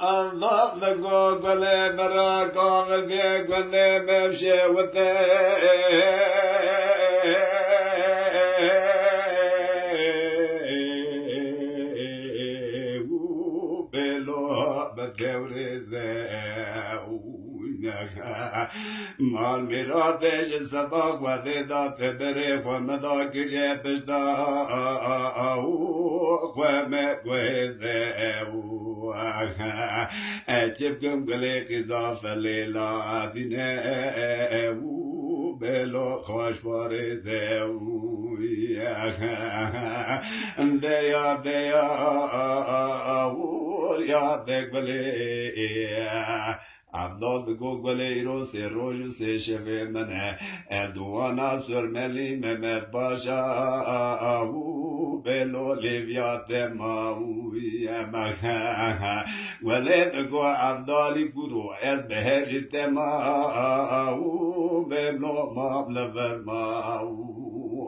الله لقوك ولا براك وغلبيك ولا ممشي بلو بدوري مال میراتش سباق و دیدات بره خمدا که بشتا خمگوزه چپکم گلی قضاف لیلا دینه بلو خوش بارده دیا دیا یاد گلی عبدالله گوگل ایرو سی روز سی شفه منه اردوانا سرملی ممت باشا او بلو لیویات ماوی مخه ولی بگو عبدالی گرو از بهریت ماو بلو مابلور ماوی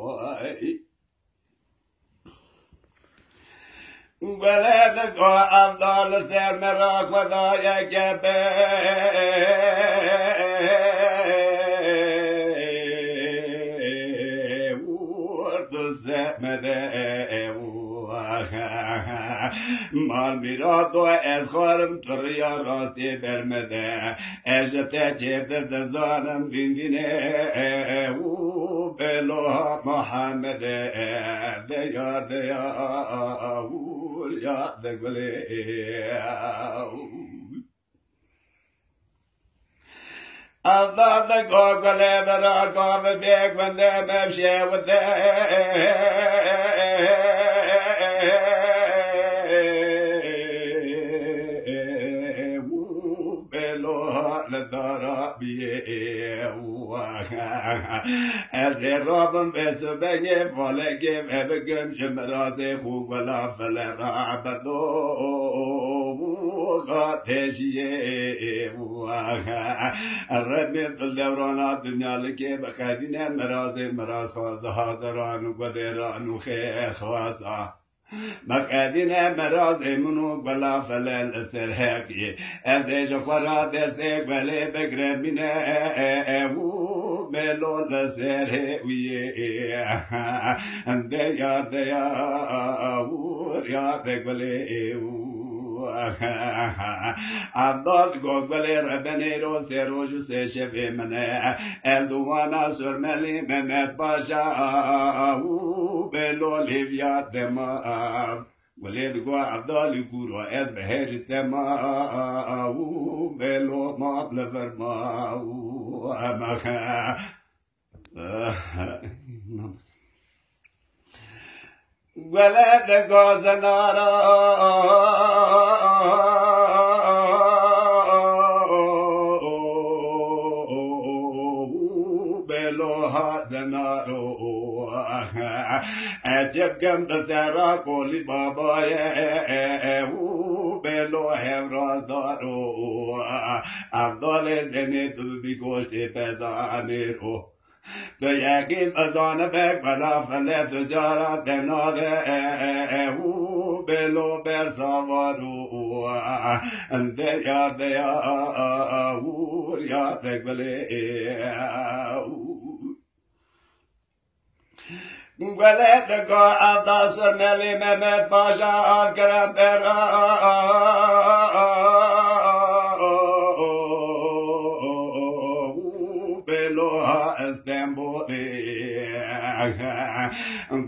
ولد کو افضل سر مراک ودای گبه ورد زمده مال میراد و از خارم تریا راستی برمده اجت چیب دزانم بینگینه و بلوها محمد دیا دیا یا دگلی الله دگلی برا کام بیگ بنده ممشه و ده لدارا بیه از رابم بسو بگه فالگه و بگم شمراز خوب ولا فلرا بدو قاتشیه الرد دلورانا دنیا لکه بخدینه مراز خواز حاضران و قدران و خیر خوازا مقادين مراض منو بلا فلل سرهقي ازيج قرات ازيك بلي بقرب من ابو بلو سرهقي ديا ديا يا بقبلي عبدال گوگل ربنی رو سروج سه شفی منه الدوانا سرملی ممت باشا بلو لیویات دما ولید گو عبدال گورو از بهر دما بلو مابل فرما امخا ولد گازنارا بلوها زنارو عجب گم بسرا کولی بابای بلو همرازدارو عبدال زنی تو بیگوشتی پزانی رو تو یکین ازانه بک بلا فله تجارت بناده او بلو برساوارو دیا دیا او یاد بک بله ولد کو عبدال سرملی ممت پاشا آکرم برا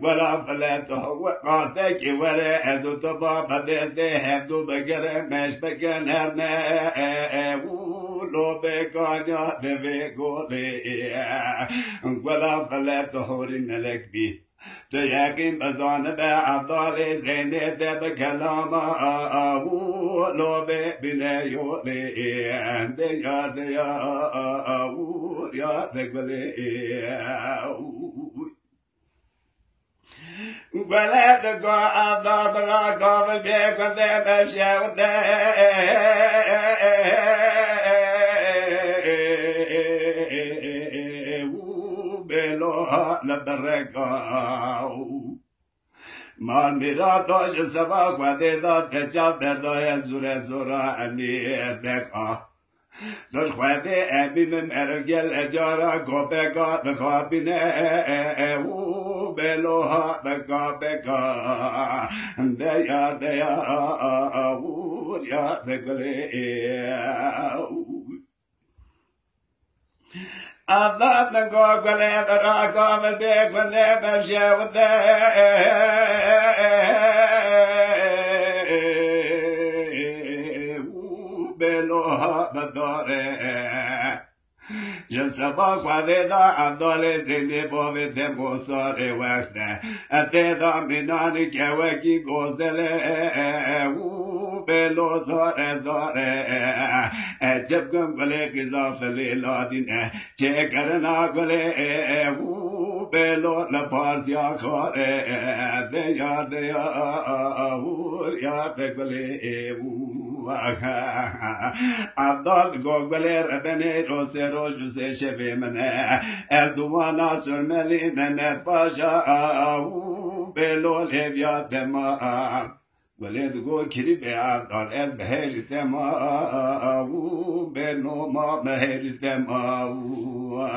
ولا فلته وقاتك ولا أذو تبابا بده هبدو بقر مش بكن هرنا ولو بكانيا بيقولي ولا فلته هورين لك بي تياكين بزان بعبدالي زيني بكلامه لو بنا يولي ديا ديا يا دقبلي ولد کو عبدال بلا قابل بيكون بمشي وده بلوها لبرقاو مال میراتاش سباق و دیداد پچاب بردای زور زورا امنیت بکا دوش خواهده امیم مرگل اجارا گوبگا بخوابینه او بلوها بگا بگا دیا دیا او یا بگلی Allah na go gale ra go me de gale be she de u belo badore je sabah quade da andole de bove tempo sore weste ate da minani kewe ki gozdele u belo zore zore जब गम गले किजा फले लादिन चे करना गले वो बेलो लपासिया खारे दे या या पे गले वो अब्दुल गोगले रबने रोसे रोज से शबे मने el दुआना सुरमली मने पाशा वो बेलो ले या दमा ولد گو کری به آدار از بهری تما او به نوما بهری تما او